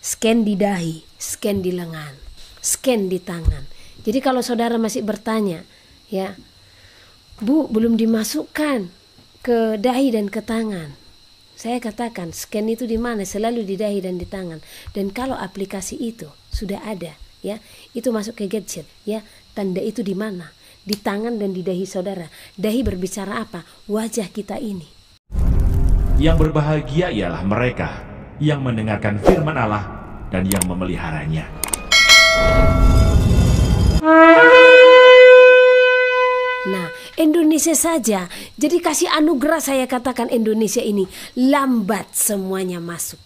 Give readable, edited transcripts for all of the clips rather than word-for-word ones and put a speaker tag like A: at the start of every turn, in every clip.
A: scan di dahi, scan di lengan, scan di tangan. Jadi kalau saudara masih bertanya, ya, Bu, belum dimasukkan ke dahi dan ke tangan. Saya katakan scan itu di mana? Selalu di dahi dan di tangan. Dan kalau aplikasi itu sudah ada, ya, itu masuk ke gadget, ya, tanda itu di mana? Di tangan dan di dahi saudara. Dahi berbicara apa? Wajah kita ini.
B: Yang berbahagia ialah mereka yang mendengarkan firman Allah dan yang memeliharanya.
A: Nah, Indonesia saja. Jadi kasih anugerah, saya katakan Indonesia ini lambat semuanya masuk.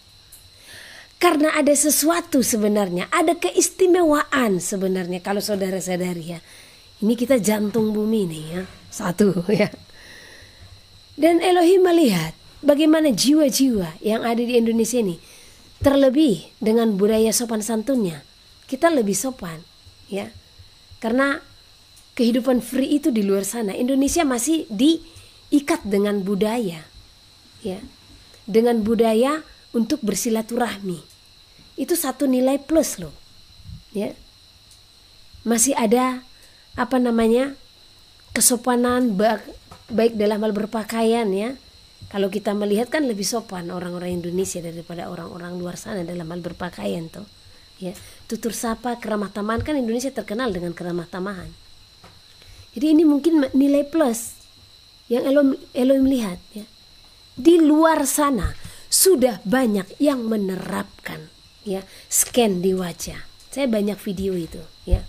A: Karena ada sesuatu sebenarnya, ada keistimewaan sebenarnya kalau saudara sadari, ya. Ini kita jantung bumi nih, ya. Satu, ya. Dan Elohim melihat bagaimana jiwa-jiwa yang ada di Indonesia ini, terlebih dengan budaya sopan santunnya, kita lebih sopan, ya. Karena kehidupan free itu di luar sana, Indonesia masih diikat dengan budaya, ya, dengan budaya untuk bersilaturahmi. Itu satu nilai plus loh, ya. Masih ada kesopanan baik dalam hal berpakaian, ya. Kalau kita melihat kan lebih sopan orang-orang Indonesia daripada orang-orang luar sana dalam hal berpakaian tuh, ya. Tutur sapa, keramah tamahan, kan Indonesia terkenal dengan keramah tamahan. Jadi ini mungkin nilai plus yang Elohim lihat, ya. Di luar sana sudah banyak yang menerapkan, ya, scan di wajah. Saya banyak video itu, ya,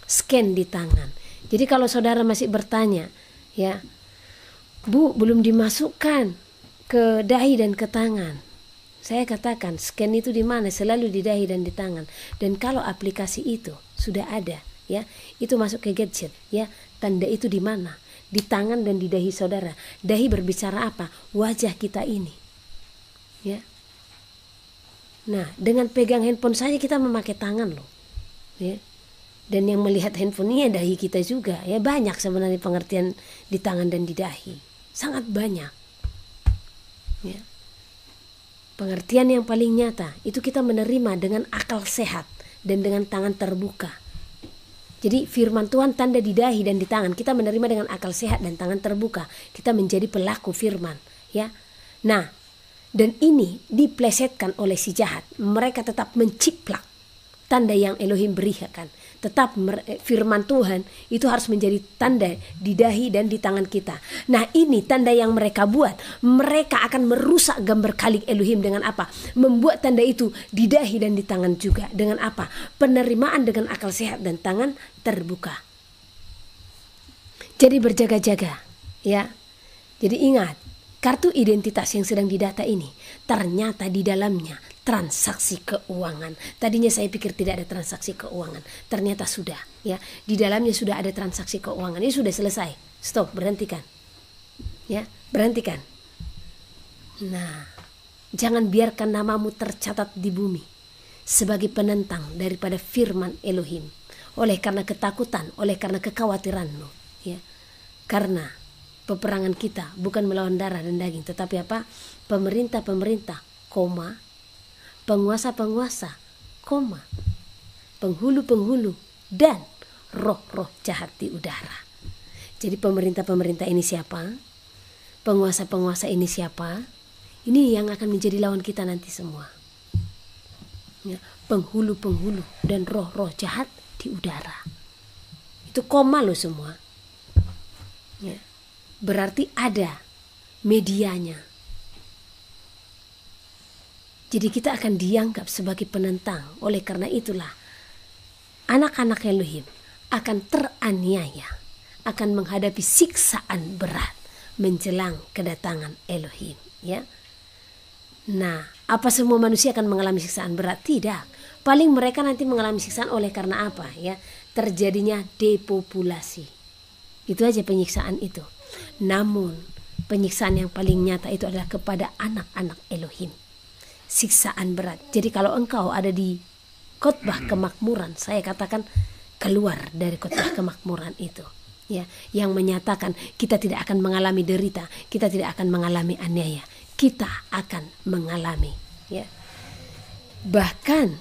A: scan di tangan. Jadi kalau saudara masih bertanya, ya, Bu, belum dimasukkan ke dahi dan ke tangan. Saya katakan scan itu di mana? Selalu di dahi dan di tangan. Dan kalau aplikasi itu sudah ada, ya, itu masuk ke gadget, ya, tanda itu di mana? Di tangan dan di dahi saudara. Dahi berbicara apa? Wajah kita ini, ya. Nah, dengan pegang handphone saja kita memakai tangan loh, ya. Dan yang melihat handphonenya dahi kita juga, ya. Banyak sebenarnya pengertian di tangan dan di dahi, sangat banyak, ya. Pengertian yang paling nyata itu kita menerima dengan akal sehat dan dengan tangan terbuka. Jadi firman Tuhan tanda di dahi dan di tangan, kita menerima dengan akal sehat dan tangan terbuka. Kita menjadi pelaku firman, ya. Nah, dan ini diplesetkan oleh si jahat. Mereka tetap menciplak tanda yang Elohim berikan. Tetap firman Tuhan itu harus menjadi tanda di dahi dan di tangan kita. Nah, ini tanda yang mereka buat. Mereka akan merusak gambar kalik Elohim dengan apa? Membuat tanda itu di dahi dan di tangan juga. Dengan apa? Penerimaan dengan akal sehat dan tangan terbuka. Jadi berjaga-jaga, ya. Jadi ingat, kartu identitas yang sedang didata ini ternyata di dalamnya transaksi keuangan. Tadinya saya pikir tidak ada transaksi keuangan, ternyata sudah, ya. Di dalamnya sudah ada transaksi keuangan. Ini sudah selesai. Stop, berhentikan, ya, berhentikan. Nah, jangan biarkan namamu tercatat di bumi sebagai penentang daripada firman Elohim. Oleh karena ketakutan, oleh karena kekhawatiranmu, ya. Karena peperangan kita bukan melawan darah dan daging, tetapi apa? Pemerintah-pemerintah, penguasa-penguasa, penghulu-penghulu, dan roh-roh jahat di udara. Jadi pemerintah-pemerintah ini siapa? Penguasa-penguasa ini siapa? Ini yang akan menjadi lawan kita nanti semua, ya. Penghulu-penghulu dan roh-roh jahat di udara. Itu loh semua, ya. Berarti ada medianya. Jadi kita akan dianggap sebagai penentang. Oleh karena itulah anak-anak Elohim akan teraniaya, akan menghadapi siksaan berat menjelang kedatangan Elohim, ya. Nah, apa semua manusia akan mengalami siksaan berat? Tidak. Paling mereka nanti mengalami siksaan oleh karena apa, ya? Terjadinya depopulasi. Itu aja penyiksaan itu. Namun penyiksaan yang paling nyata itu adalah kepada anak-anak Elohim. Siksaan berat. Jadi kalau engkau ada di khotbah kemakmuran, saya katakan keluar dari khotbah kemakmuran itu, ya, yang menyatakan kita tidak akan mengalami derita, kita tidak akan mengalami aniaya, kita akan mengalami, ya, Bahkan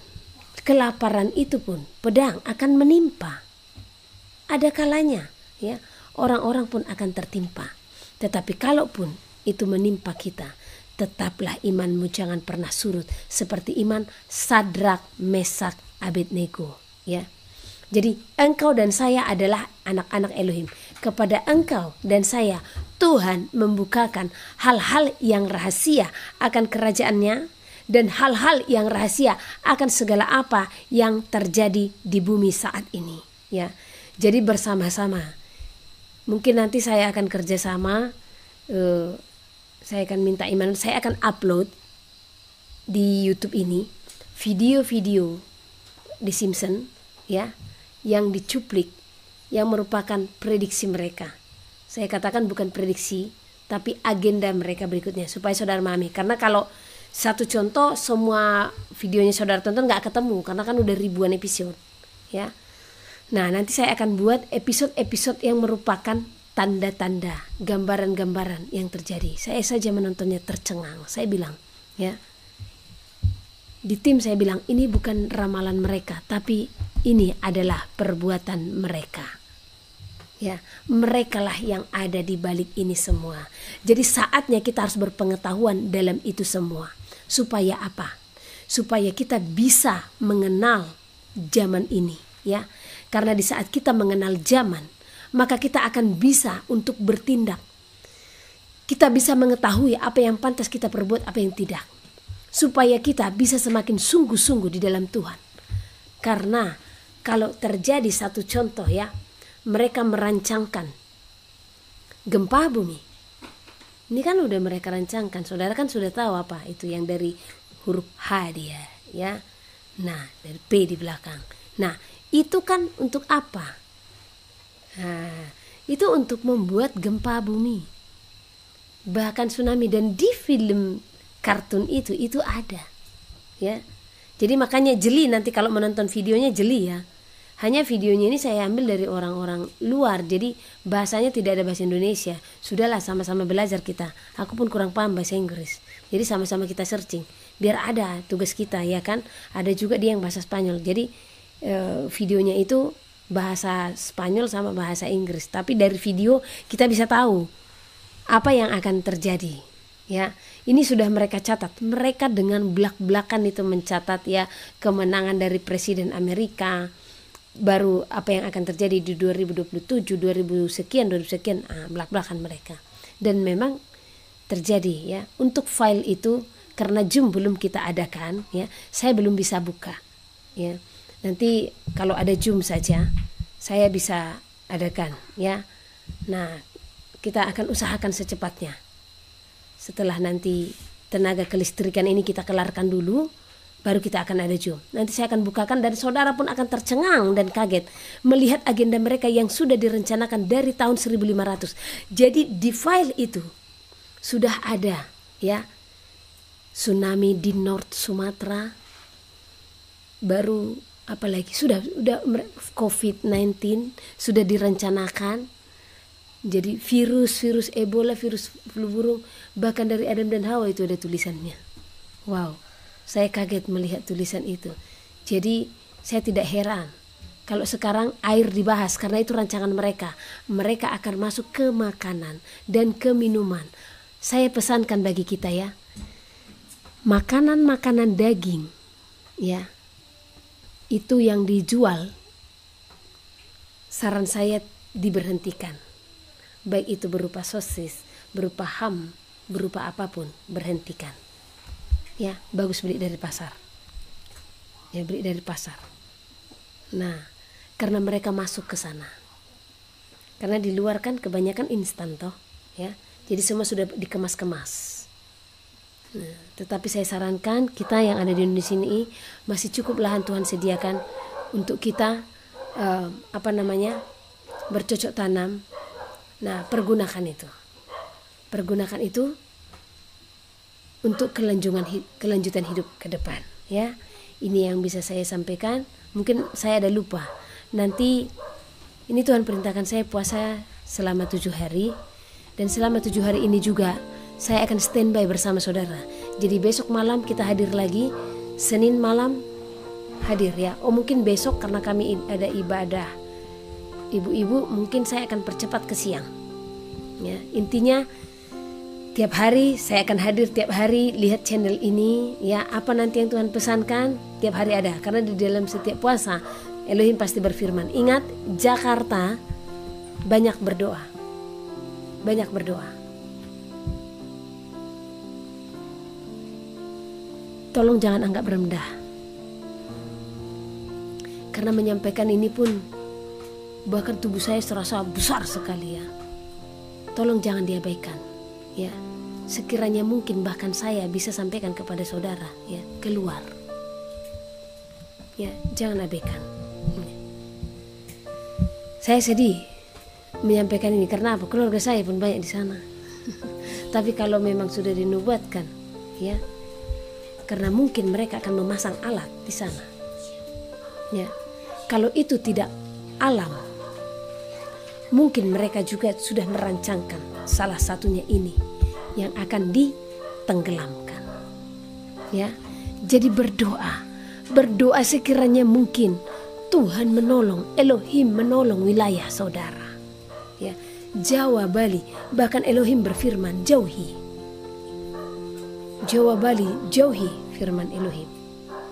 A: kelaparan itu pun pedang akan menimpa. Ada kalanya ya, orang-orang pun akan tertimpa. Tetapi kalaupun itu menimpa kita, tetaplah imanmu jangan pernah surut seperti iman Sadrak, Mesak, Abednego ya. Jadi engkau dan saya adalah anak-anak Elohim. Kepada engkau dan saya Tuhan membukakan hal-hal yang rahasia akan kerajaannya dan hal-hal yang rahasia akan segala apa yang terjadi di bumi saat ini ya. Jadi bersama-sama. Mungkin nanti saya akan kerjasama, saya akan minta Iman, saya akan upload di YouTube ini video-video di Simpson ya, yang dicuplik, yang merupakan prediksi mereka. Saya katakan bukan prediksi, tapi agenda mereka berikutnya supaya saudara memahami. Karena kalau satu contoh semua videonya saudara tonton nggak ketemu, karena kan udah ribuan episode ya. Nah nanti saya akan buat episode-episode yang merupakan tanda-tanda, gambaran-gambaran yang terjadi. Saya saja menontonnya tercengang. Saya bilang ya, di tim saya bilang ini bukan ramalan mereka, tapi ini adalah perbuatan mereka ya. Merekalah yang ada di balik ini semua. Jadi saatnya kita harus berpengetahuan dalam itu semua. Supaya apa? Supaya kita bisa mengenal zaman ini ya. Karena di saat kita mengenal zaman, maka kita akan bisa untuk bertindak. Kita bisa mengetahui apa yang pantas kita perbuat, apa yang tidak. Supaya kita bisa semakin sungguh-sungguh di dalam Tuhan. Karena kalau terjadi satu contoh ya, mereka merancangkan gempa bumi. Ini kan udah mereka rancangkan. Saudara kan sudah tahu apa itu yang dari huruf H dia ya. Nah, dari P di belakang. Nah, itu kan untuk apa? Nah, itu untuk membuat gempa bumi. Bahkan tsunami, dan di film kartun itu ada. Ya. Jadi makanya jeli nanti kalau menonton videonya jeli ya. Hanya videonya ini saya ambil dari orang-orang luar. Jadi bahasanya tidak ada bahasa Indonesia. Sudahlah sama-sama belajar kita. Aku pun kurang paham bahasa Inggris. Jadi sama-sama kita searching. Biar ada tugas kita ya kan. Ada juga dia yang bahasa Spanyol. Jadi videonya itu bahasa Spanyol sama bahasa Inggris. Tapi dari video kita bisa tahu apa yang akan terjadi. Ya, ini sudah mereka catat. Mereka dengan belak-belakan itu mencatat ya kemenangan dari Presiden Amerika. Baru apa yang akan terjadi di 2027, 2000 sekian, belak-belakan mereka. Dan memang terjadi ya. Untuk file itu karena Zoom belum kita adakan ya, saya belum bisa buka ya. Nanti kalau ada Zoom saja saya bisa adakan ya. Nah, kita akan usahakan secepatnya. Setelah nanti tenaga kelistrikan ini kita kelarkan dulu, baru kita akan ada Zoom. Nanti saya akan bukakan dan saudara pun akan tercengang dan kaget melihat agenda mereka yang sudah direncanakan dari tahun 1500. Jadi di file itu sudah ada ya tsunami di North Sumatera, baru apalagi sudah COVID-19 sudah direncanakan. Jadi virus Ebola, virus flu burung, bahkan dari Adam dan Hawa itu ada tulisannya. Wow, saya kaget melihat tulisan itu. Jadi saya tidak heran kalau sekarang air dibahas, karena itu rancangan mereka. Mereka akan masuk ke makanan dan ke minuman. Saya pesankan bagi kita ya, makanan-makanan daging ya, itu yang dijual, saran saya diberhentikan. Baik itu berupa sosis, berupa ham, berupa apapun, berhentikan. Ya, bagus beli dari pasar. Ya, beli dari pasar. Nah, karena mereka masuk ke sana. Karena di luar kan kebanyakan instan toh, ya. Jadi semua sudah dikemas-kemas. Nah, tetapi saya sarankan kita yang ada di Indonesia ini masih cukup lahan Tuhan sediakan untuk kita bercocok tanam. Nah, pergunakan itu. Pergunakan itu untuk kelanjutan hidup ke depan, ya. Ini yang bisa saya sampaikan. Mungkin saya ada lupa. Nanti ini Tuhan perintahkan saya puasa selama 7 hari, dan selama 7 hari ini juga saya akan standby bersama saudara. Jadi besok malam kita hadir lagi Senin malam hadir ya. Oh mungkin besok karena kami ada ibadah ibu-ibu, mungkin saya akan percepat ke siang. Ya, intinya tiap hari saya akan hadir, tiap hari lihat channel ini ya. Apa nanti yang Tuhan pesankan tiap hari ada, karena di dalam setiap puasa Elohim pasti berfirman. Ingat, Jakarta banyak berdoa. Banyak berdoa. Tolong jangan anggap rendah. Karena menyampaikan ini pun bahkan tubuh saya terasa besar sekali ya. Tolong jangan diabaikan ya. Sekiranya mungkin bahkan saya bisa sampaikan kepada saudara ya, keluar. Ya, jangan abaikan. Saya sedih menyampaikan ini karena apa? Keluarga saya pun banyak di sana. Tapi kalau memang sudah dinubuatkan ya, karena mungkin mereka akan memasang alat di sana. Ya, kalau itu tidak alam, mungkin mereka juga sudah merancangkan salah satunya ini yang akan ditenggelamkan. Ya, jadi berdoa sekiranya mungkin Tuhan menolong, Elohim menolong wilayah saudara. Ya, Jawa, Bali, bahkan Elohim berfirman jauhi. Jawa, Bali, jauhi firman Elohim.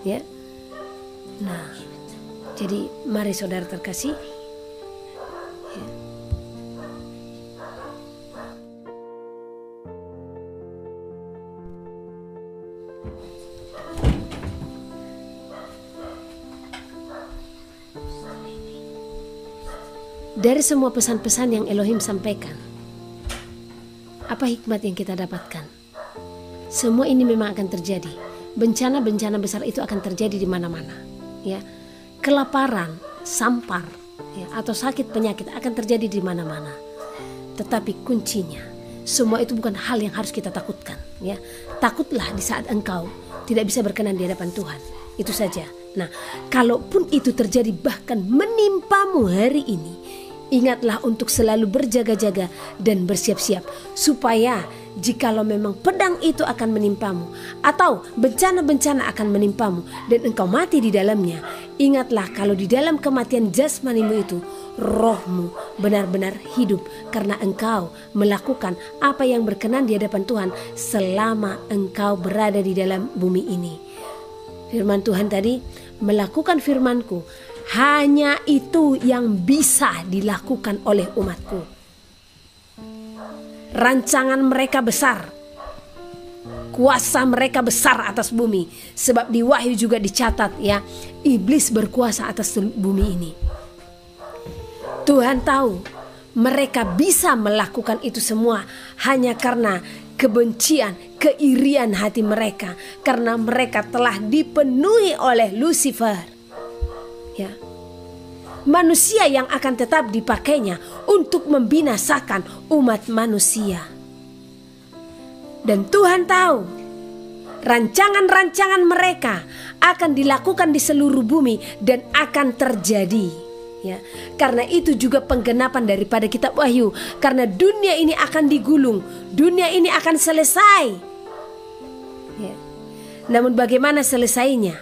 A: Ya. Nah, jadi mari saudara terkasih. Ya. Dari semua pesan-pesan yang Elohim sampaikan, apa hikmat yang kita dapatkan? Semua ini memang akan terjadi. Bencana-bencana besar itu akan terjadi di mana-mana. Ya, kelaparan, sampar, ya, atau sakit penyakit akan terjadi di mana-mana. Tetapi kuncinya, semua itu bukan hal yang harus kita takutkan. Ya, takutlah di saat engkau tidak bisa berkenan di hadapan Tuhan. Itu saja. Nah, kalaupun itu terjadi bahkan menimpamu hari ini, ingatlah untuk selalu berjaga-jaga dan bersiap-siap supaya jikalau memang pedang itu akan menimpamu atau bencana-bencana akan menimpamu dan engkau mati di dalamnya, ingatlah kalau di dalam kematian jasmanimu itu rohmu benar-benar hidup karena engkau melakukan apa yang berkenan di hadapan Tuhan selama engkau berada di dalam bumi ini. Firman Tuhan tadi, melakukan firmanku, hanya itu yang bisa dilakukan oleh umatku. Rancangan mereka besar, kuasa mereka besar atas bumi. Sebab di Wahyu juga dicatat ya, iblis berkuasa atas bumi ini. Tuhan tahu mereka bisa melakukan itu semua hanya karena kebencian, keirian hati mereka, karena mereka telah dipenuhi oleh Lucifer. Ya. Manusia yang akan tetap dipakainya untuk membinasakan umat manusia. Dan Tuhan tahu rancangan-rancangan mereka akan dilakukan di seluruh bumi dan akan terjadi. Ya, karena itu juga penggenapan daripada kitab Wahyu. Karena dunia ini akan digulung, dunia ini akan selesai. Ya. Namun bagaimana selesainya?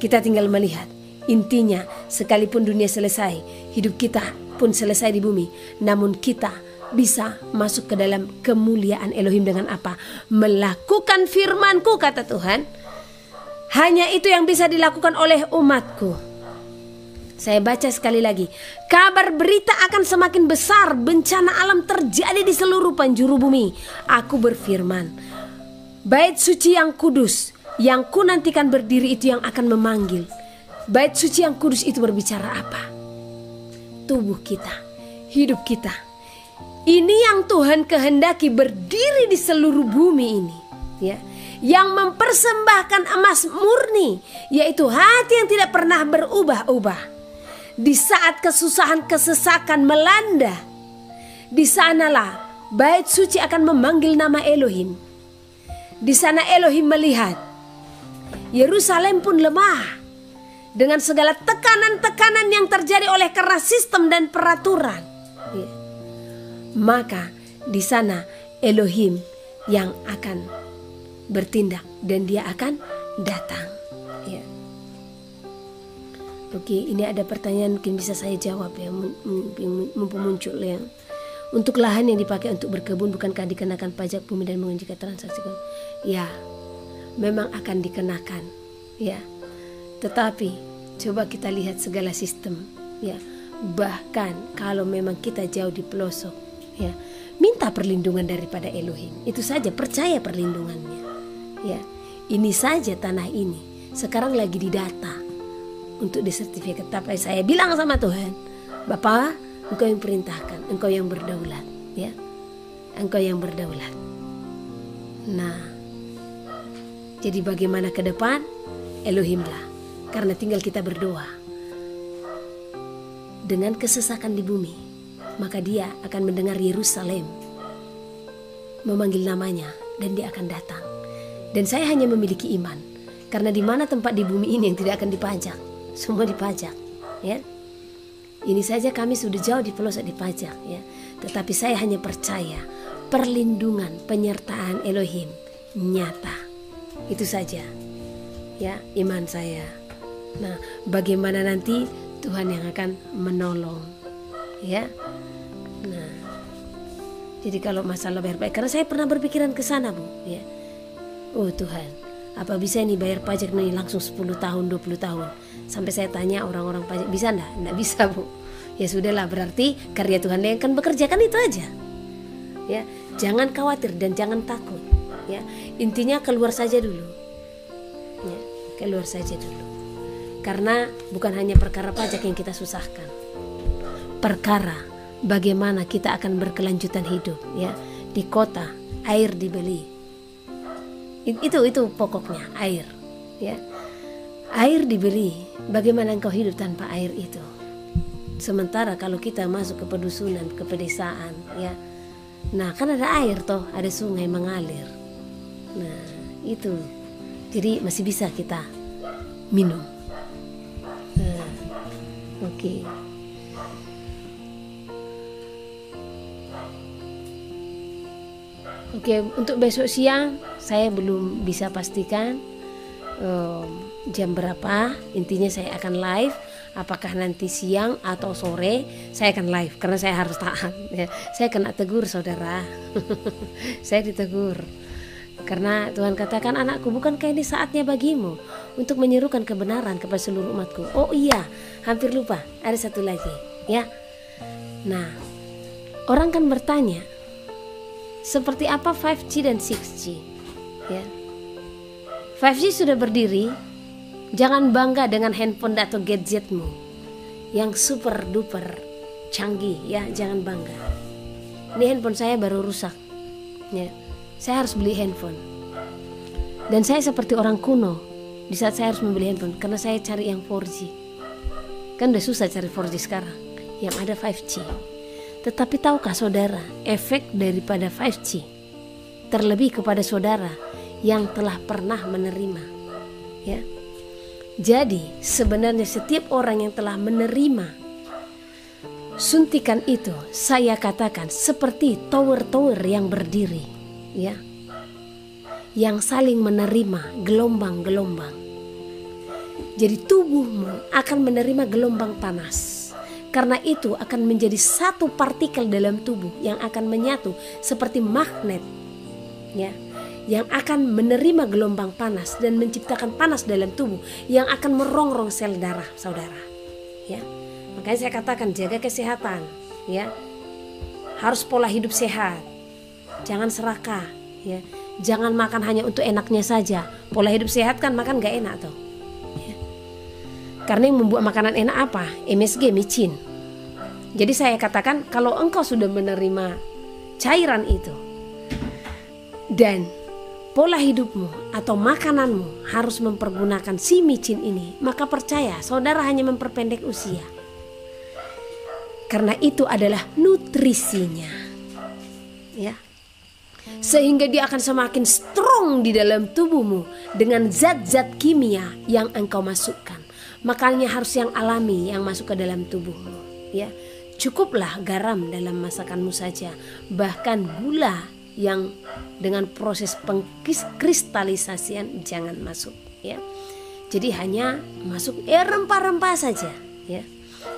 A: Kita tinggal melihat. Intinya, sekalipun dunia selesai, hidup kita pun selesai di bumi. Namun kita bisa masuk ke dalam kemuliaan Elohim dengan apa? Melakukan firman-Ku, kata Tuhan. Hanya itu yang bisa dilakukan oleh umat-Ku. Saya baca sekali lagi. Kabar berita akan semakin besar. Bencana alam terjadi di seluruh penjuru bumi. Aku berfirman, bait suci yang kudus, yang ku nantikan berdiri itu yang akan memanggil. Bait suci yang kudus itu berbicara apa? Tubuh kita, hidup kita. Ini yang Tuhan kehendaki berdiri di seluruh bumi ini, ya. Yang mempersembahkan emas murni, yaitu hati yang tidak pernah berubah-ubah. Di saat kesusahan kesesakan melanda, di sanalah bait suci akan memanggil nama Elohim. Di sana Elohim melihat Yerusalem pun lemah dengan segala tekanan-tekanan yang terjadi oleh karena sistem dan peraturan. Ya. Maka di sana Elohim yang akan bertindak dan dia akan datang. Ya. Oke, ini ada pertanyaan mungkin bisa saya jawab ya, mumpung muncul ya. Untuk lahan yang dipakai untuk berkebun, bukankah dikenakan pajak bumi dan mengunjukkan transaksi? Ya, memang akan dikenakan ya. Tetapi coba kita lihat segala sistem ya. Bahkan kalau memang kita jauh di pelosok ya, minta perlindungan daripada Elohim. Itu saja, percaya perlindungannya ya. Ini saja tanah ini sekarang lagi didata untuk disertifikat. Tapi saya bilang sama Tuhan, Bapa, Engkau yang perintahkan, Engkau yang berdaulat ya. Engkau yang berdaulat. Nah, jadi bagaimana ke depan? Elohimlah. Karena tinggal kita berdoa. Dengan kesesakan di bumi, maka dia akan mendengar Yerusalem memanggil namanya dan dia akan datang. Dan saya hanya memiliki iman, karena di mana tempat di bumi ini yang tidak akan dipajak, semua dipajak ya. Ini saja kami sudah jauh di pelosok dipajak ya. Tetapi saya hanya percaya perlindungan, penyertaan Elohim nyata. Itu saja ya iman saya. Nah, bagaimana nanti Tuhan yang akan menolong ya. Nah, jadi kalau masalah bayar pajak, karena saya pernah berpikiran ke sana Bu ya. Oh Tuhan, apa bisa ini bayar pajak nih langsung 10 tahun, 20 tahun? Sampai saya tanya orang-orang pajak, bisa enggak? Enggak bisa Bu. Ya sudahlah, berarti karya Tuhan yang akan bekerja, kan itu aja. Ya, jangan khawatir dan jangan takut. Ya, intinya keluar saja dulu. Ya, keluar saja dulu. Karena bukan hanya perkara pajak yang kita susahkan. Perkara bagaimana kita akan berkelanjutan hidup ya di kota, air dibeli. Itu pokoknya, air ya. Air dibeli, bagaimana engkau hidup tanpa air itu? Sementara kalau kita masuk ke pedusunan, ke pedesaan ya. Nah, kan ada air toh, ada sungai mengalir. Nah, itu. Jadi masih bisa kita minum. Nah, oke. Oke, untuk besok siang saya belum bisa pastikan jam berapa. Intinya saya akan live. Apakah nanti siang atau sore saya akan live, karena saya harus tahan ya. Saya kena tegur saudara. Saya ditegur karena Tuhan katakan, anakku, bukankah ini saatnya bagimu untuk menyerukan kebenaran kepada seluruh umatku? Oh iya, hampir lupa, ada satu lagi ya. Nah, orang kan bertanya, seperti apa 5G dan 6G ya. 5G sudah berdiri. Jangan bangga dengan handphone atau gadgetmu yang super duper canggih ya, jangan bangga. Ini handphone saya baru rusak ya. Saya harus beli handphone. Dan saya seperti orang kuno di saat saya harus membeli handphone, karena saya cari yang 4G. Kan udah susah cari 4G sekarang, yang ada 5G. Tetapi tahukah saudara, efek daripada 5G terlebih kepada saudara yang telah pernah menerima ya. Jadi sebenarnya setiap orang yang telah menerima suntikan itu, saya katakan seperti tower-tower yang berdiri ya, yang saling menerima gelombang-gelombang. Jadi tubuhmu akan menerima gelombang panas. Karena itu akan menjadi satu partikel dalam tubuh yang akan menyatu seperti magnet ya, yang akan menerima gelombang panas dan menciptakan panas dalam tubuh yang akan merongrong sel darah saudara ya. Makanya saya katakan jaga kesehatan ya, harus pola hidup sehat, jangan serakah ya, jangan makan hanya untuk enaknya saja. Pola hidup sehat kan makan gak enak tuh ya. Karena yang membuat makanan enak apa? MSG, micin. Jadi saya katakan, kalau engkau sudah menerima cairan itu dan pola hidupmu atau makananmu harus mempergunakan si micin ini, maka percaya saudara hanya memperpendek usia. Karena itu adalah nutrisinya ya. Sehingga dia akan semakin strong di dalam tubuhmu dengan zat-zat kimia yang engkau masukkan. Makanya harus yang alami yang masuk ke dalam tubuhmu ya. Cukuplah garam dalam masakanmu saja. Bahkan gula yang dengan proses pengkristalisasian jangan masuk ya. Jadi hanya masuk rempah-rempah saja ya.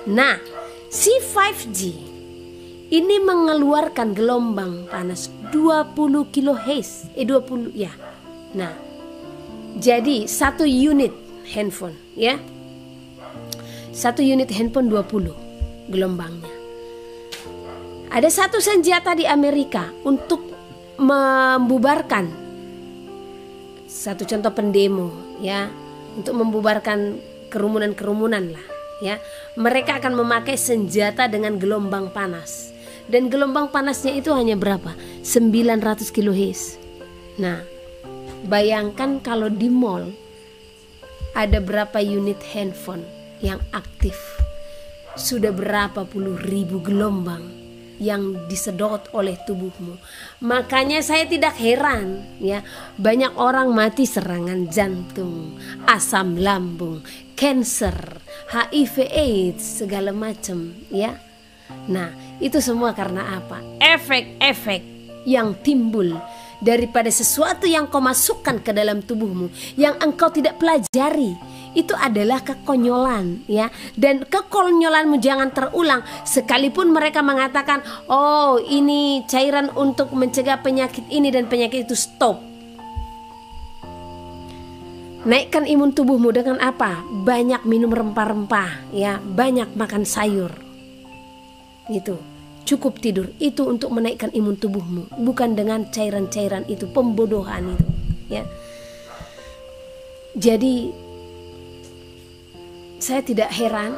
A: Nah, si 5G ini mengeluarkan gelombang panas 20 kHz 20 ya. Nah, jadi 1 unit handphone ya. 1 unit handphone 20 gelombangnya. Ada satu senjata di Amerika untuk membubarkan, satu contoh pendemo ya, untuk membubarkan kerumunan-kerumunan lah ya. Mereka akan memakai senjata dengan gelombang panas. Dan gelombang panasnya itu hanya berapa? 900 kHz. Nah, bayangkan kalau di mall ada berapa unit handphone yang aktif. Sudah berapa puluh ribu gelombang yang disedot oleh tubuhmu. Makanya saya tidak heran ya, banyak orang mati serangan jantung, asam lambung, cancer, HIV AIDS, segala macam ya. Nah, itu semua karena apa? Efek-efek yang timbul daripada sesuatu yang kau masukkan ke dalam tubuhmu yang engkau tidak pelajari. Itu adalah kekonyolan ya. Dan kekonyolanmu jangan terulang. Sekalipun mereka mengatakan, oh ini cairan untuk mencegah penyakit ini dan penyakit itu, stop. Naikkan imun tubuhmu dengan apa? Banyak minum rempah-rempah ya, banyak makan sayur. Itu cukup tidur. Itu untuk menaikkan imun tubuhmu, bukan dengan cairan-cairan itu, pembodohan itu ya. Jadi saya tidak heran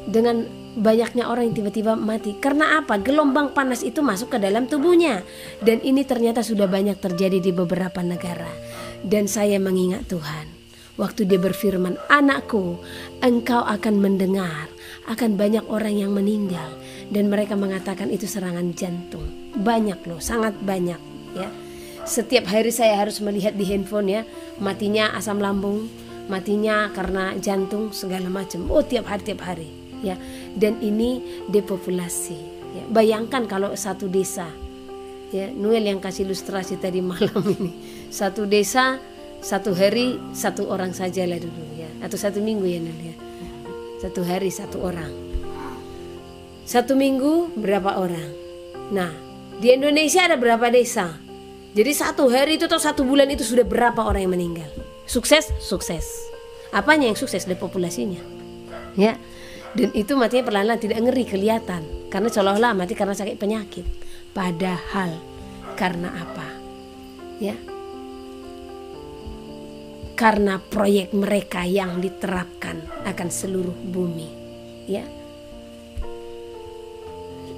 A: dengan banyaknya orang yang tiba-tiba mati. Karena apa? Gelombang panas itu masuk ke dalam tubuhnya. Dan ini ternyata sudah banyak terjadi di beberapa negara. Dan saya mengingat Tuhan waktu dia berfirman, anakku, engkau akan mendengar akan banyak orang yang meninggal. Dan mereka mengatakan itu serangan jantung. Banyak loh, sangat banyak ya. Setiap hari saya harus melihat di handphone ya, matinya asam lambung, matinya karena jantung, segala macam. Oh, tiap hari ya. Dan ini depopulasi ya. Bayangkan kalau satu desa ya, Noel yang kasih ilustrasi tadi malam ini, satu desa satu hari satu orang saja lah dulu ya, atau satu minggu ya Noel ya. Satu hari satu orang, satu minggu berapa orang. Nah, di Indonesia ada berapa desa? Jadi satu hari itu atau satu bulan itu sudah berapa orang yang meninggal. Sukses, sukses. Apanya yang sukses? Depopulasinya ya. Dan itu matinya perlahan-lahan, tidak ngeri kelihatan, karena seolah-olah mati karena sakit penyakit. Padahal karena apa ya? Karena proyek mereka yang diterapkan akan seluruh bumi ya.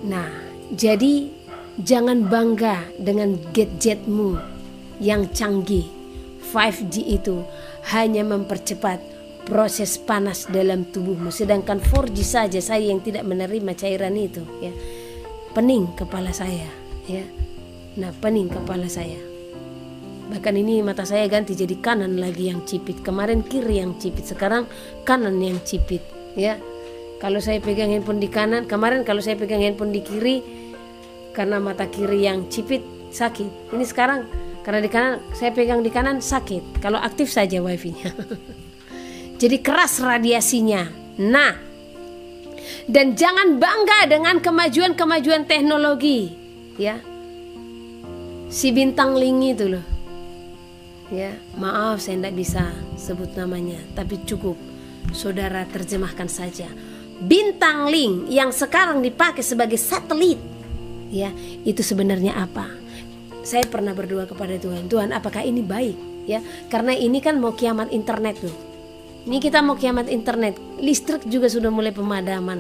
A: Nah, jadi jangan bangga dengan gadgetmu yang canggih. 5G itu hanya mempercepat proses panas dalam tubuhmu. Sedangkan 4G saja, saya yang tidak menerima cairan itu ya, pening kepala saya ya. Nah, pening kepala saya. Bahkan ini mata saya ganti jadi kanan lagi yang cipit. Kemarin kiri yang cipit, sekarang kanan yang cipit ya. Kalau saya pegang handphone di kanan, kemarin kalau saya pegang handphone di kiri, karena mata kiri yang cipit sakit. Ini sekarang karena di kanan, saya pegang di kanan sakit. Kalau aktif saja wifi-nya. Jadi keras radiasinya. Nah, dan jangan bangga dengan kemajuan-kemajuan teknologi ya. Si bintang Ling itu loh ya, maaf saya tidak bisa sebut namanya, tapi cukup saudara terjemahkan saja. Bintang Ling yang sekarang dipakai sebagai satelit ya, itu sebenarnya apa? Saya pernah berdoa kepada Tuhan, Tuhan apakah ini baik ya? Karena ini kan mau kiamat internet loh. Ini kita mau kiamat internet, listrik juga sudah mulai pemadaman.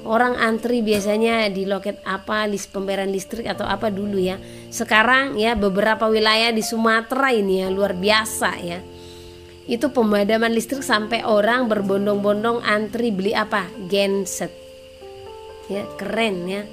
A: Orang antri biasanya di loket apa, list pembayaran listrik atau apa dulu ya. Sekarang ya beberapa wilayah di Sumatera ini ya luar biasa ya. Itu pemadaman listrik sampai orang berbondong-bondong antri beli apa? Genset. Ya, keren ya.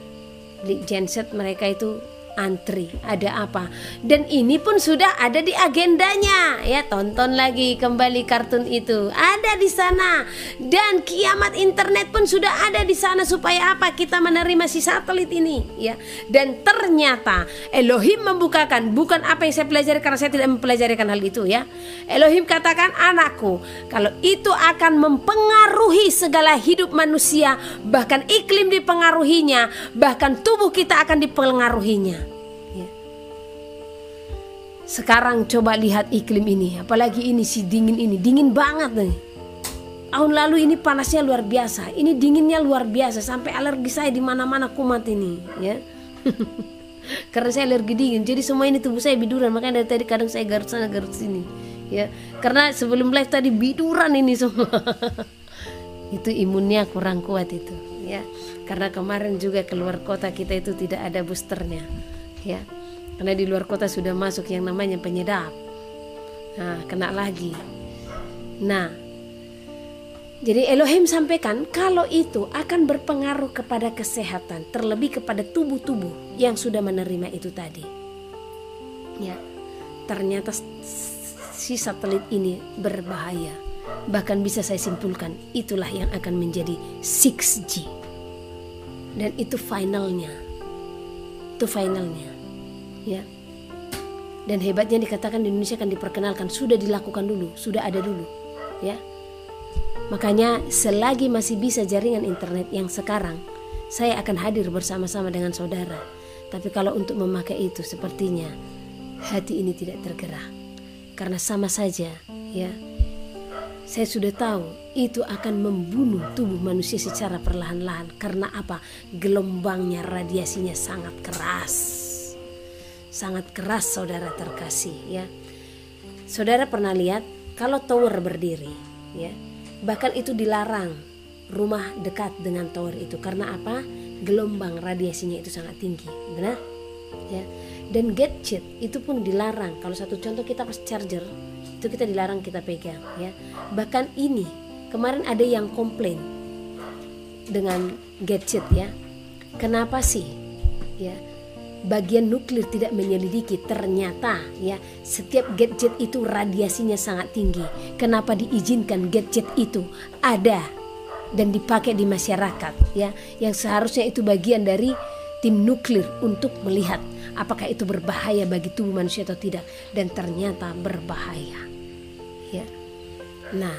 A: Beli genset, mereka itu antri, ada apa. Dan ini pun sudah ada di agendanya ya, tonton lagi kembali kartun itu, ada di sana. Dan kiamat internet pun sudah ada di sana, supaya apa? Kita menerima si satelit ini ya. Dan ternyata Elohim membukakan, bukan apa yang saya pelajari karena saya tidak mempelajarikan hal itu ya. Elohim katakan, anakku, kalau itu akan mempengaruhi segala hidup manusia, bahkan iklim dipengaruhinya, bahkan tubuh kita akan dipengaruhinya. Sekarang coba lihat iklim ini, apalagi ini si dingin ini, dingin banget nih. Tahun lalu ini panasnya luar biasa, ini dinginnya luar biasa, sampai alergi saya di mana-mana kumat ini, ya. Karena saya alergi dingin, jadi semua ini tubuh saya biduran, makanya dari tadi kadang saya garut sana garut sini, ya. Karena sebelum live tadi biduran ini semua. Itu imunnya kurang kuat itu, ya. Karena kemarin juga keluar kota kita itu tidak ada boosternya, ya. Karena di luar kota sudah masuk yang namanya penyedap. Nah, kena lagi. Nah, jadi Elohim sampaikan kalau itu akan berpengaruh kepada kesehatan, terlebih kepada tubuh-tubuh yang sudah menerima itu tadi. Ya, ternyata si satelit ini berbahaya. Bahkan bisa saya simpulkan, itulah yang akan menjadi 6G. Dan itu finalnya. Itu finalnya. Ya. Dan hebatnya dikatakan di Indonesia akan diperkenalkan, sudah dilakukan dulu, sudah ada dulu, ya. Makanya selagi masih bisa jaringan internet yang sekarang, saya akan hadir bersama-sama dengan saudara. Tapi kalau untuk memakai itu sepertinya hati ini tidak tergerak, karena sama saja, ya. Saya sudah tahu itu akan membunuh tubuh manusia secara perlahan-lahan. Karena apa? Gelombangnya, radiasinya sangat keras. Sangat keras, saudara terkasih, ya. Saudara pernah lihat kalau tower berdiri, ya, bahkan itu dilarang rumah dekat dengan tower itu. Karena apa? Gelombang radiasinya itu sangat tinggi, benar? Ya. Dan gadget itu pun dilarang. Kalau satu contoh, kita pas charger itu kita dilarang kita pegang, ya. Bahkan ini kemarin ada yang komplain dengan gadget, ya. Kenapa sih, ya, bagian nuklir tidak menyelidiki? Ternyata, ya, setiap gadget itu radiasinya sangat tinggi. Kenapa diizinkan gadget itu ada dan dipakai di masyarakat, ya, yang seharusnya itu bagian dari tim nuklir untuk melihat apakah itu berbahaya bagi tubuh manusia atau tidak. Dan ternyata berbahaya, ya. Nah,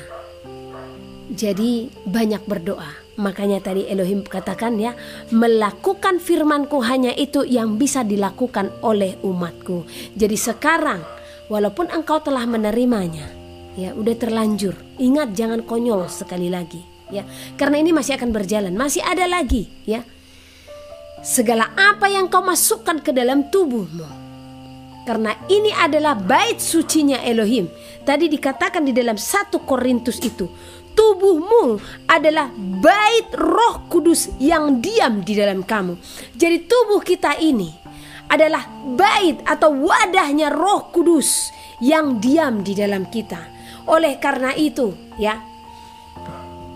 A: jadi banyak berdoa. Makanya tadi Elohim katakan, ya, melakukan firmanku hanya itu yang bisa dilakukan oleh umatku. Jadi sekarang walaupun engkau telah menerimanya, ya, udah terlanjur, ingat jangan konyol sekali lagi, ya. Karena ini masih akan berjalan, masih ada lagi, ya. Segala apa yang kau masukkan ke dalam tubuhmu, karena ini adalah bait sucinya Elohim. Tadi dikatakan di dalam 1 Korintus itu, tubuhmu adalah bait Roh Kudus yang diam di dalam kamu. Jadi tubuh kita ini adalah bait atau wadahnya Roh Kudus yang diam di dalam kita. Oleh karena itu, ya,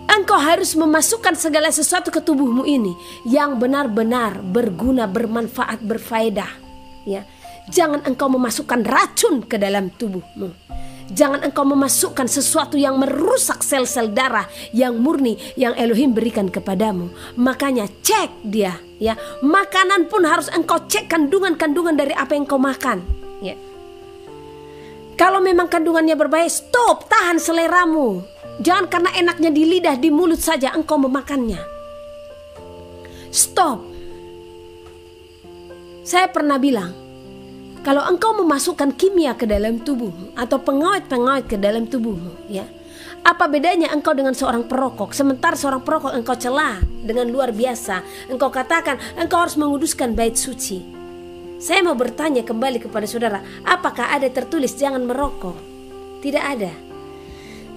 A: engkau harus memasukkan segala sesuatu ke tubuhmu ini yang benar-benar berguna, bermanfaat, berfaedah, ya. Jangan engkau memasukkan racun ke dalam tubuhmu. Jangan engkau memasukkan sesuatu yang merusak sel-sel darah yang murni yang Elohim berikan kepadamu. Makanya cek dia, ya. Makanan pun harus engkau cek kandungan-kandungan dari apa yang kau makan, ya. Kalau memang kandungannya berbahaya, stop, tahan seleramu. Jangan karena enaknya di lidah, di mulut saja engkau memakannya. Stop. Saya pernah bilang, kalau engkau memasukkan kimia ke dalam tubuhmu atau pengawet-pengawet ke dalam tubuhmu, ya, apa bedanya engkau dengan seorang perokok? Sementara seorang perokok engkau cela dengan luar biasa, engkau katakan engkau harus menguduskan bait suci. Saya mau bertanya kembali kepada saudara, apakah ada tertulis jangan merokok? Tidak ada.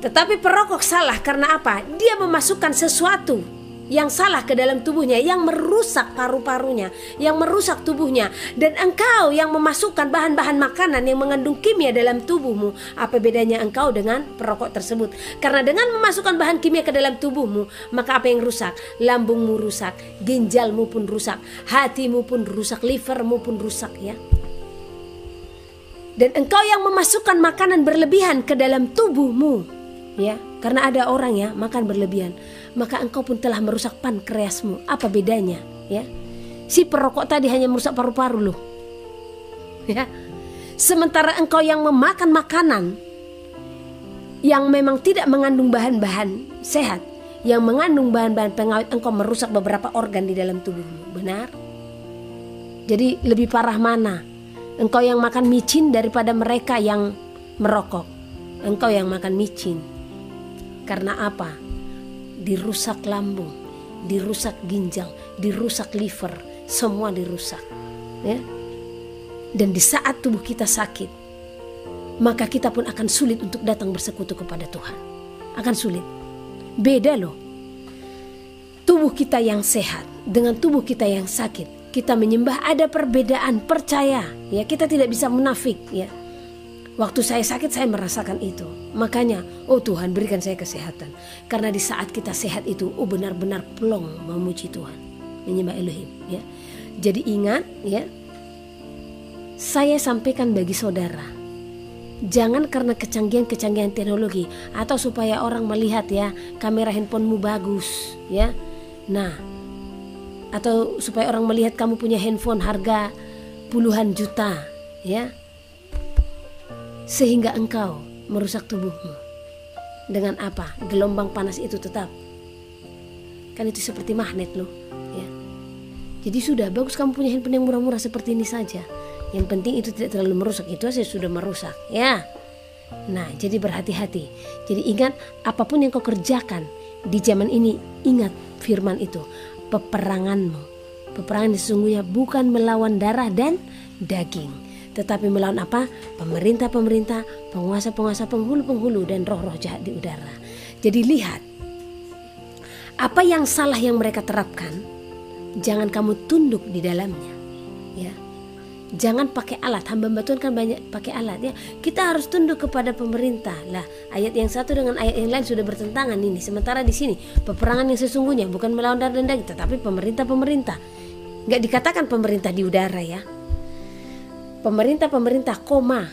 A: Tetapi perokok salah karena apa? Dia memasukkan sesuatu, yang salah ke dalam tubuhnya, yang merusak paru-parunya, yang merusak tubuhnya. Dan engkau yang memasukkan bahan-bahan makanan yang mengandung kimia dalam tubuhmu. Apa bedanya engkau dengan perokok tersebut? Karena dengan memasukkan bahan kimia ke dalam tubuhmu, maka apa yang rusak? Lambungmu rusak, ginjalmu pun rusak, hatimu pun rusak, livermu pun rusak ya. Dan engkau yang memasukkan makanan berlebihan ke dalam tubuhmu ya, karena ada orang ya makan berlebihan, maka engkau pun telah merusak pankreasmu. Apa bedanya ya? Si perokok tadi hanya merusak paru-paru loh ya. Sementara engkau yang memakan makanan yang memang tidak mengandung bahan-bahan sehat, yang mengandung bahan-bahan pengawet, engkau merusak beberapa organ di dalam tubuhmu. Benar? Jadi lebih parah mana? Engkau yang makan micin daripada mereka yang merokok. Engkau yang makan micin. Karena apa? Dirusak lambung, dirusak ginjal, dirusak liver, semua dirusak ya. Dan di saat tubuh kita sakit, maka kita pun akan sulit untuk datang bersekutu kepada Tuhan. Akan sulit. Beda loh. Tubuh kita yang sehat dengan tubuh kita yang sakit. Kita menyembah, ada perbedaan, percaya ya. Kita tidak bisa munafik ya. Waktu saya sakit saya merasakan itu. Makanya oh Tuhan berikan saya kesehatan. Karena di saat kita sehat itu oh benar-benar plong memuji Tuhan, menyembah Elohim ya. Jadi ingat ya, saya sampaikan bagi saudara, jangan karena kecanggihan teknologi atau supaya orang melihat ya kamera handphonemu bagus ya. Nah, atau supaya orang melihat kamu punya handphone harga puluhan juta ya, sehingga engkau merusak tubuhmu. Dengan apa? Gelombang panas itu tetap. Kan itu seperti magnet loh ya. Jadi sudah bagus kamu punya handphone yang murah-murah seperti ini saja. Yang penting itu tidak terlalu merusak. Itu saja sudah merusak ya. Nah jadi berhati-hati. Jadi ingat, apapun yang kau kerjakan di zaman ini, ingat firman itu. Peperanganmu, peperangan sesungguhnya bukan melawan darah dan daging, tetapi melawan apa? Pemerintah-pemerintah, penguasa-penguasa, penghulu-penghulu, dan roh-roh jahat di udara. Jadi lihat, apa yang salah yang mereka terapkan, jangan kamu tunduk di dalamnya ya. Jangan pakai alat. Hamba Tuhan kan banyak pakai alat ya. Kita harus tunduk kepada pemerintah. Lah, ayat yang satu dengan ayat yang lain sudah bertentangan ini. Sementara di sini peperangan yang sesungguhnya bukan melawan darah dan daging, tetapi pemerintah-pemerintah. Enggak dikatakan pemerintah di udara ya. Pemerintah-pemerintah koma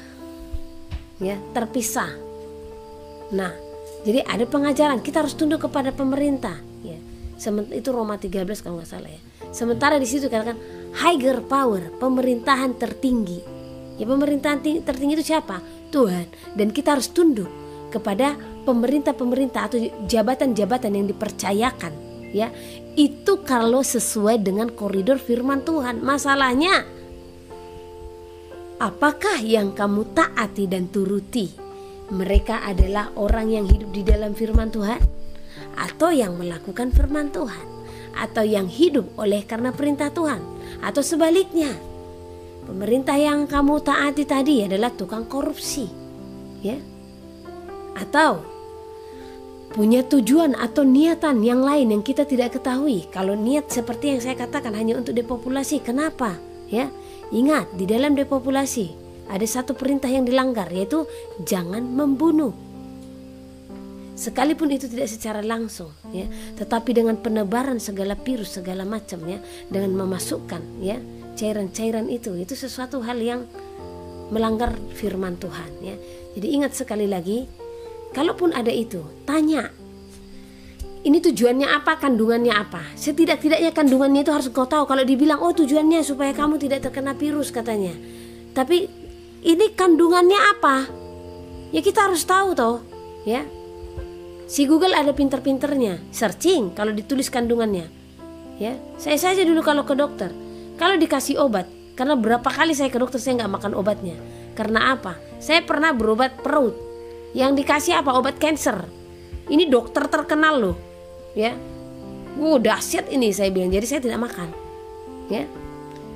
A: ya, terpisah. Nah, jadi ada pengajaran kita harus tunduk kepada pemerintah ya. Itu Roma 13 kalau nggak salah ya. Sementara di situ katakan higher power, pemerintahan tertinggi. Ya pemerintahan tertinggi itu siapa? Tuhan. Dan kita harus tunduk kepada pemerintah-pemerintah atau jabatan-jabatan yang dipercayakan. Ya, itu kalau sesuai dengan koridor firman Tuhan. Masalahnya, apakah yang kamu taati dan turuti? Mereka adalah orang yang hidup di dalam firman Tuhan, atau yang melakukan firman Tuhan, atau yang hidup oleh karena perintah Tuhan, atau sebaliknya. Pemerintah yang kamu taati tadi adalah tukang korupsi ya, atau punya tujuan atau niatan yang lain yang kita tidak ketahui. Kalau niat seperti yang saya katakan hanya untuk depopulasi, kenapa ya? Ingat, di dalam depopulasi ada satu perintah yang dilanggar, yaitu jangan membunuh. Sekalipun itu tidak secara langsung ya, tetapi dengan penebaran segala virus segala macam ya, dengan memasukkan ya cairan-cairan itu sesuatu hal yang melanggar firman Tuhan ya. Jadi ingat sekali lagi, kalaupun ada itu, tanya ini tujuannya apa, kandungannya apa. Setidak-tidaknya kandungannya itu harus kau tahu. Kalau dibilang oh tujuannya supaya kamu tidak terkena virus katanya, tapi ini kandungannya apa ya, kita harus tahu toh ya. Si Google ada pinter-pinternya, searching kalau ditulis kandungannya ya. Saya saja dulu kalau ke dokter, kalau dikasih obat, karena berapa kali saya ke dokter saya nggak makan obatnya. Karena apa? Saya pernah berobat perut, yang dikasih apa? Obat cancer. Ini dokter terkenal loh ya. Dahsyat ini saya bilang, jadi saya tidak makan ya.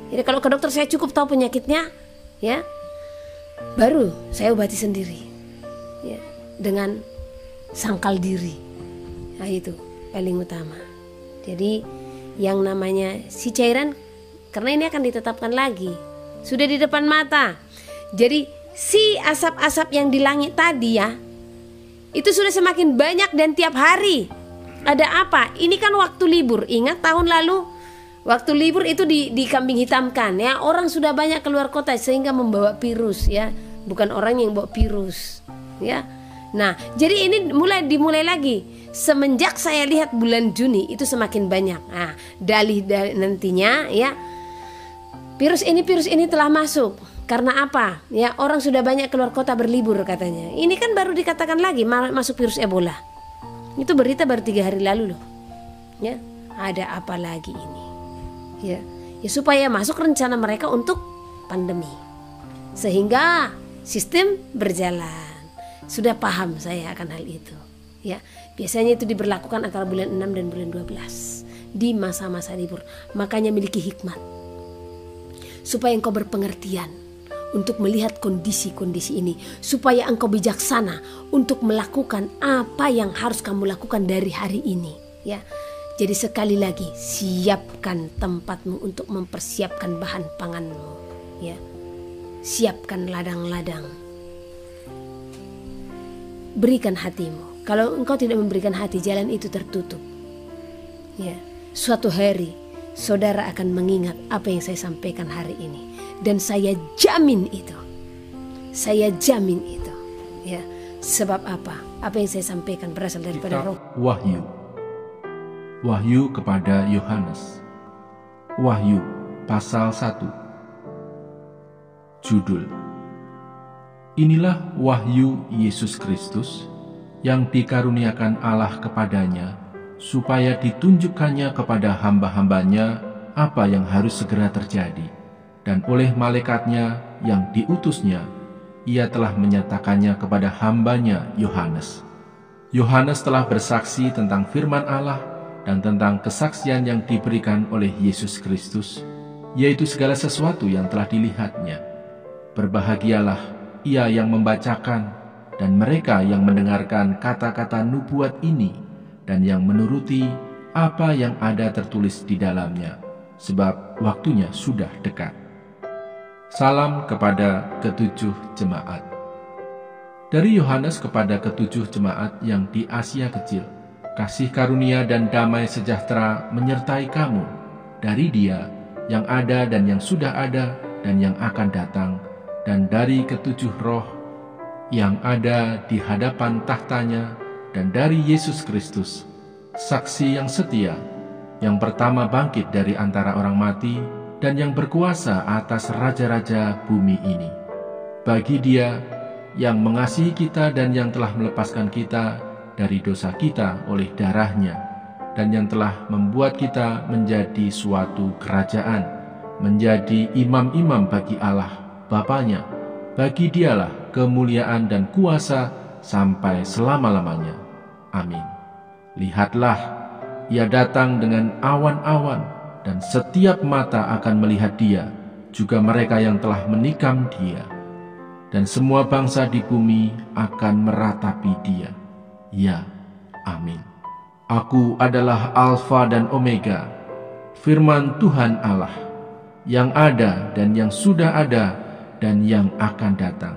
A: Jadi kalau ke dokter saya cukup tahu penyakitnya ya, baru saya obati sendiri ya, dengan sangkal diri. Nah itu paling utama Jadi yang namanya si cairan, karena ini akan ditetapkan lagi, sudah di depan mata. Jadi si asap-asap yang di langit tadi ya, itu sudah semakin banyak dan tiap hari. Ada apa? Ini kan waktu libur. Ingat tahun lalu waktu libur itu dikambing hitamkan ya. Orang sudah banyak keluar kota sehingga membawa virus ya. Bukan orang yang bawa virus ya. Nah, jadi ini dimulai lagi. Semenjak saya lihat bulan Juni itu semakin banyak. Nah, dalih nantinya ya, virus ini telah masuk. Karena apa? Ya, orang sudah banyak keluar kota berlibur katanya. Ini kan baru dikatakan lagi masuk virus Ebola. Itu berita baru 3 hari lalu loh. Ya, ada apa lagi ini? Ya, supaya masuk rencana mereka untuk pandemi. Sehingga sistem berjalan. Sudah paham saya akan hal itu. Ya, biasanya itu diberlakukan antara bulan 6 dan bulan 12 di masa-masa libur. Makanya miliki hikmat. Supaya engkau berpengertian untuk melihat kondisi-kondisi ini, supaya engkau bijaksana untuk melakukan apa yang harus kamu lakukan dari hari ini ya. Jadi sekali lagi, siapkan tempatmu untuk mempersiapkan bahan panganmu ya. Siapkan ladang-ladang. Berikan hatimu. Kalau engkau tidak memberikan hati, jalan itu tertutup ya. Suatu hari saudara akan mengingat apa yang saya sampaikan hari ini. Dan saya jamin itu. Saya jamin itu. Ya, sebab apa? Apa yang saya sampaikan berasal daripada Roh.
C: Wahyu. Wahyu kepada Yohanes. Wahyu pasal 1. Judul: Inilah wahyu Yesus Kristus yang dikaruniakan Allah kepadanya, supaya ditunjukkannya kepada hamba-hambanya apa yang harus segera terjadi. Dan oleh malaikatnya yang diutusnya, ia telah menyatakannya kepada hambanya Yohanes. Yohanes telah bersaksi tentang firman Allah dan tentang kesaksian yang diberikan oleh Yesus Kristus, yaitu segala sesuatu yang telah dilihatnya. Berbahagialah ia yang membacakan dan mereka yang mendengarkan kata-kata nubuat ini dan yang menuruti apa yang ada tertulis di dalamnya, sebab waktunya sudah dekat. Salam kepada ketujuh jemaat. Dari Yohanes kepada ketujuh jemaat yang di Asia Kecil, kasih karunia dan damai sejahtera menyertai kamu dari Dia yang ada dan yang sudah ada dan yang akan datang, dan dari ketujuh roh yang ada di hadapan tahtanya, dan dari Yesus Kristus, saksi yang setia, yang pertama bangkit dari antara orang mati, dan yang berkuasa atas raja-raja bumi ini. Bagi Dia yang mengasihi kita dan yang telah melepaskan kita dari dosa kita oleh darah-Nya, dan yang telah membuat kita menjadi suatu kerajaan, menjadi imam-imam bagi Allah Bapa-Nya. Bagi Dialah kemuliaan dan kuasa sampai selama-lamanya. Amin. Lihatlah, Ia datang dengan awan-awan, dan setiap mata akan melihat Dia, juga mereka yang telah menikam Dia. Dan semua bangsa di bumi akan meratapi Dia. Ya, amin. Aku adalah Alfa dan Omega, firman Tuhan Allah, yang ada dan yang sudah ada dan yang akan datang,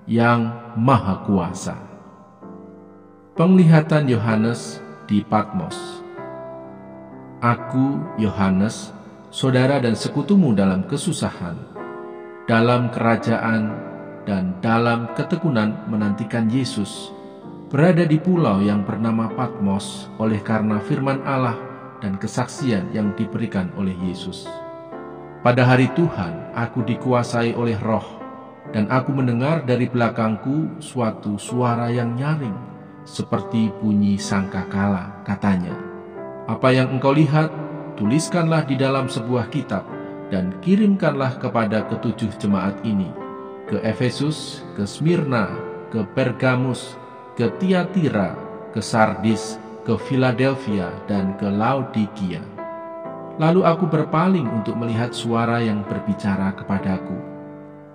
C: yang Maha Kuasa. Penglihatan Yohanes di Patmos. Aku, Yohanes, saudara dan sekutumu dalam kesusahan, dalam kerajaan, dan dalam ketekunan menantikan Yesus, berada di pulau yang bernama Patmos oleh karena firman Allah dan kesaksian yang diberikan oleh Yesus. Pada hari Tuhan, aku dikuasai oleh Roh, dan aku mendengar dari belakangku suatu suara yang nyaring, seperti bunyi sangkakala, katanya, "Apa yang engkau lihat, tuliskanlah di dalam sebuah kitab, dan kirimkanlah kepada ketujuh jemaat ini, ke Efesus, ke Smyrna, ke Pergamus, ke Tiatira, ke Sardis, ke Philadelphia, dan ke Laodikia." Lalu aku berpaling untuk melihat suara yang berbicara kepadaku.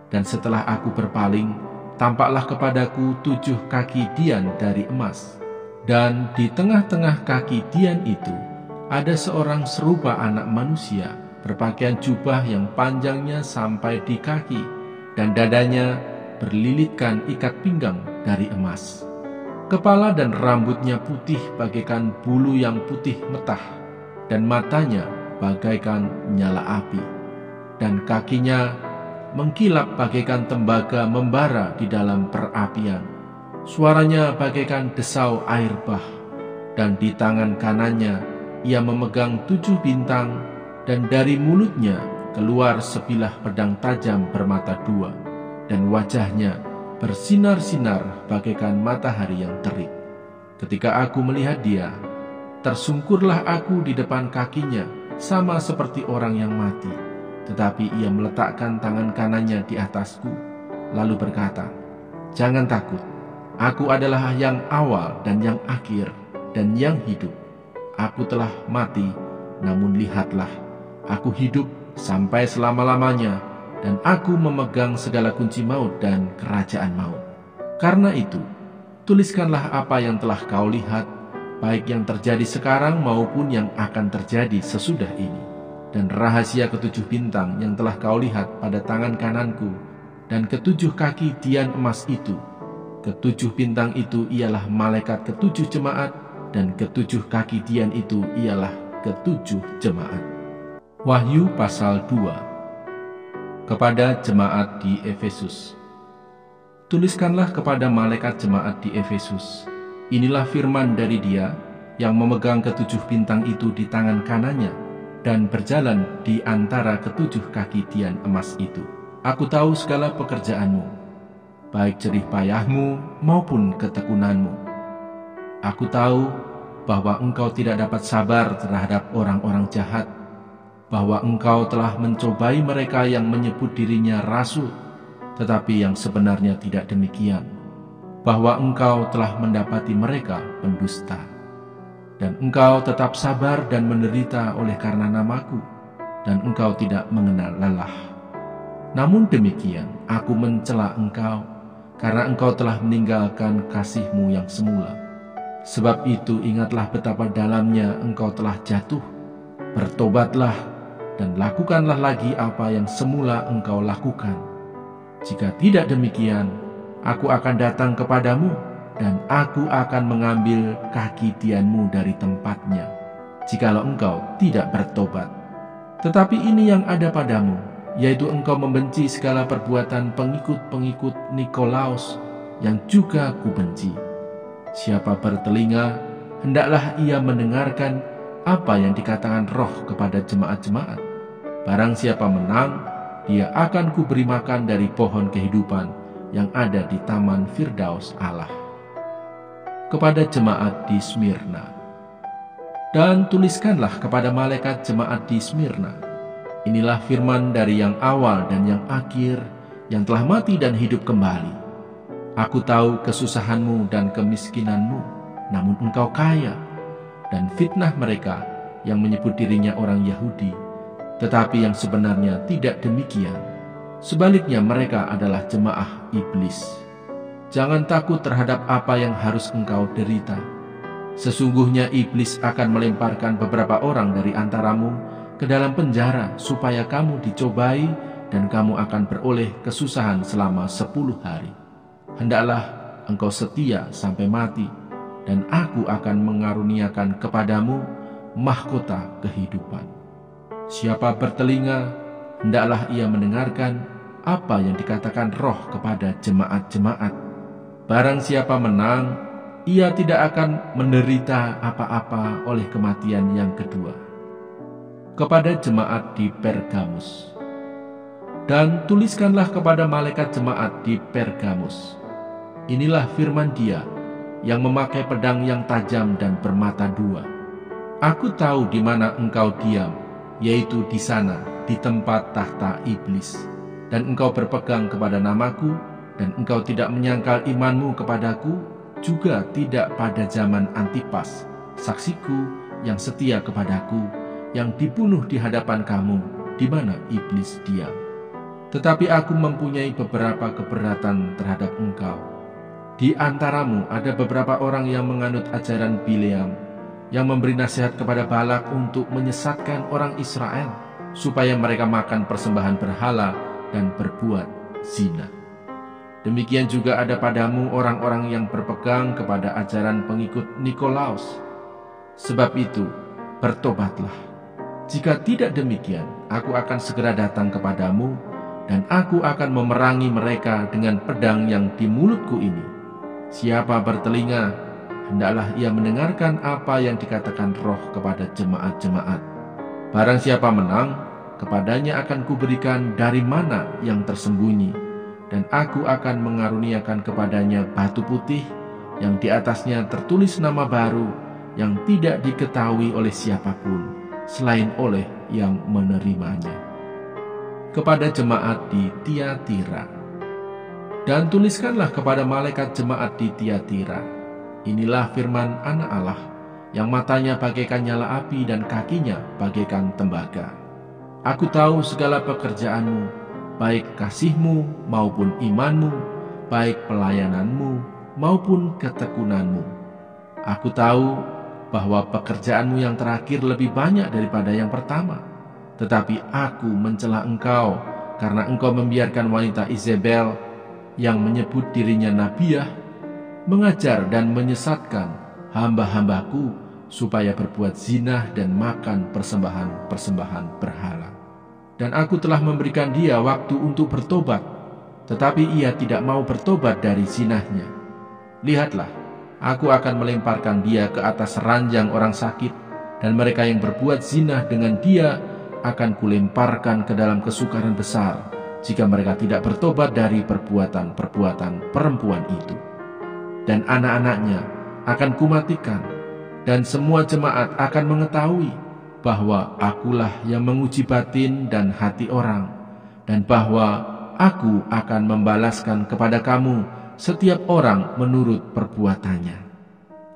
C: Dan setelah aku berpaling, tampaklah kepadaku 7 kaki dian dari emas. Dan di tengah-tengah kaki dian itu ada seorang serupa anak manusia, berpakaian jubah yang panjangnya sampai di kaki, dan dadanya berlilitkan ikat pinggang dari emas. Kepala dan rambutnya putih bagaikan bulu yang putih metah, dan matanya bagaikan nyala api, dan kakinya mengkilap bagaikan tembaga membara di dalam perapian. Suaranya bagaikan desau air bah, dan di tangan kanannya ia memegang 7 bintang, dan dari mulutnya keluar sebilah pedang tajam bermata 2, dan wajahnya bersinar-sinar bagaikan matahari yang terik. Ketika aku melihat dia, tersungkurlah aku di depan kakinya, sama seperti orang yang mati. Tetapi ia meletakkan tangan kanannya di atasku, lalu berkata, "Jangan takut, aku adalah yang awal dan yang akhir dan yang hidup. Aku telah mati, namun lihatlah, aku hidup sampai selama-lamanya, dan aku memegang segala kunci maut dan kerajaan maut. Karena itu, tuliskanlah apa yang telah kau lihat, baik yang terjadi sekarang maupun yang akan terjadi sesudah ini. Dan rahasia ke-7 bintang yang telah kau lihat pada tangan kananku, dan ke-7 kaki tian emas itu. Ke-7 bintang itu ialah malaikat ke-7 jemaat, dan ke-7 kaki tian itu ialah ke-7 jemaat." Wahyu pasal 2. Kepada jemaat di Efesus. Tuliskanlah kepada malaikat jemaat di Efesus, inilah firman dari Dia yang memegang ke-7 bintang itu di tangan kanannya, dan berjalan di antara ke-7 kaki tian emas itu. Aku tahu segala pekerjaanmu, baik jerih payahmu maupun ketekunanmu. Aku tahu bahwa engkau tidak dapat sabar terhadap orang-orang jahat, bahwa engkau telah mencobai mereka yang menyebut dirinya rasul, tetapi yang sebenarnya tidak demikian, bahwa engkau telah mendapati mereka pendusta. Dan engkau tetap sabar dan menderita oleh karena namaku, dan engkau tidak mengenal lelah. Namun demikian, aku mencela engkau, karena engkau telah meninggalkan kasihmu yang semula. Sebab itu ingatlah betapa dalamnya engkau telah jatuh. Bertobatlah, dan lakukanlah lagi apa yang semula engkau lakukan. Jika tidak demikian, aku akan datang kepadamu, dan aku akan mengambil kaki tianmu dari tempatnya, jikalau engkau tidak bertobat. Tetapi ini yang ada padamu, yaitu engkau membenci segala perbuatan pengikut-pengikut Nikolaus, yang juga kubenci. Siapa bertelinga, hendaklah ia mendengarkan apa yang dikatakan Roh kepada jemaat-jemaat. Barang siapa menang, dia akan kuberi makan dari pohon kehidupan yang ada di taman Firdaus Allah. Kepada jemaat di Smyrna. Dan tuliskanlah kepada malaikat jemaat di Smyrna, inilah firman dari yang awal dan yang akhir, yang telah mati dan hidup kembali. Aku tahu kesusahanmu dan kemiskinanmu, namun engkau kaya, dan fitnah mereka yang menyebut dirinya orang Yahudi, tetapi yang sebenarnya tidak demikian. Sebaliknya mereka adalah jemaah iblis. Jangan takut terhadap apa yang harus engkau derita. Sesungguhnya iblis akan melemparkan beberapa orang dari antaramu ke dalam penjara, supaya kamu dicobai dan kamu akan beroleh kesusahan selama 10 hari. Hendaklah engkau setia sampai mati, dan aku akan mengaruniakan kepadamu mahkota kehidupan. Siapa bertelinga, hendaklah ia mendengarkan apa yang dikatakan Roh kepada jemaat-jemaat. Barang siapa menang, ia tidak akan menderita apa-apa oleh kematian yang kedua. Kepada jemaat di Pergamus. Dan tuliskanlah kepada malaikat jemaat di Pergamus, inilah firman Dia yang memakai pedang yang tajam dan bermata 2. Aku tahu di mana engkau diam, yaitu di sana, di tempat tahta iblis, dan engkau berpegang kepada namaku, dan engkau tidak menyangkal imanmu kepadaku, juga tidak pada zaman Antipas, saksiku yang setia kepadaku, yang dibunuh di hadapan kamu, di mana iblis diam. Tetapi aku mempunyai beberapa keberatan terhadap engkau. Di antaramu ada beberapa orang yang menganut ajaran Bileam, yang memberi nasihat kepada Balak untuk menyesatkan orang Israel supaya mereka makan persembahan berhala dan berbuat zina. Demikian juga ada padamu orang-orang yang berpegang kepada ajaran pengikut Nikolaus. Sebab itu, bertobatlah. Jika tidak demikian, aku akan segera datang kepadamu, dan aku akan memerangi mereka dengan pedang yang di mulutku ini. Siapa bertelinga, hendaklah ia mendengarkan apa yang dikatakan Roh kepada jemaat-jemaat. Barang siapa menang, kepadanya akan kuberikan dari mana yang tersembunyi, dan aku akan mengaruniakan kepadanya batu putih yang di atasnya tertulis nama baru yang tidak diketahui oleh siapapun selain oleh yang menerimanya. Kepada jemaat di Tiatira. Dan tuliskanlah kepada malaikat jemaat di Tiatira, inilah firman Anak Allah, yang matanya bagaikan nyala api dan kakinya bagaikan tembaga. Aku tahu segala pekerjaanmu, baik kasihmu maupun imanmu, baik pelayananmu maupun ketekunanmu. Aku tahu bahwa pekerjaanmu yang terakhir lebih banyak daripada yang pertama. Tetapi aku mencela engkau karena engkau membiarkan wanita Izebel yang menyebut dirinya nabiah mengajar dan menyesatkan hamba-hambaku supaya berbuat zina dan makan persembahan-persembahan berhala. Dan aku telah memberikan dia waktu untuk bertobat, tetapi ia tidak mau bertobat dari zinahnya. Lihatlah, aku akan melemparkan dia ke atas ranjang orang sakit, dan mereka yang berbuat zina dengan dia akan kulemparkan ke dalam kesukaran besar jika mereka tidak bertobat dari perbuatan-perbuatan perempuan itu. Dan anak-anaknya akan kumatikan, dan semua jemaat akan mengetahui bahwa akulah yang menguji batin dan hati orang, dan bahwa aku akan membalaskan kepada kamu setiap orang menurut perbuatannya.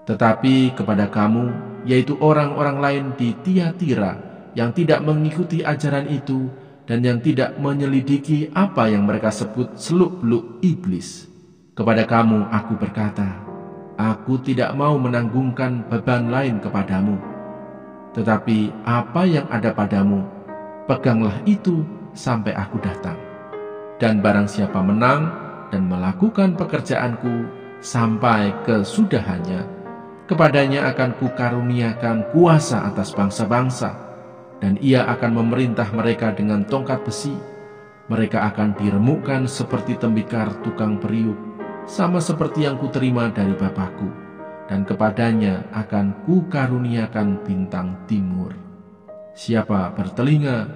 C: Tetapi kepada kamu, yaitu orang-orang lain di Tiatira, yang tidak mengikuti ajaran itu dan yang tidak menyelidiki apa yang mereka sebut seluk-beluk iblis, kepada kamu aku berkata, aku tidak mau menanggungkan beban lain kepadamu. Tetapi apa yang ada padamu, peganglah itu sampai aku datang. Dan barang siapa menang dan melakukan pekerjaanku sampai kesudahannya, kepadanya akan kukaruniakan kuasa atas bangsa-bangsa, dan ia akan memerintah mereka dengan tongkat besi. Mereka akan diremukkan seperti tembikar tukang periuk, sama seperti yang kuterima dari Bapakku, dan kepadanya akan kukaruniakan bintang timur. Siapa bertelinga,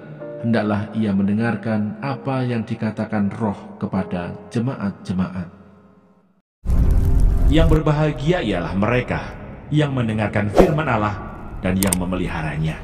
C: hendaklah ia mendengarkan apa yang dikatakan Roh kepada jemaat-jemaat.
B: Yang berbahagia ialah mereka yang mendengarkan firman Allah dan yang memeliharanya.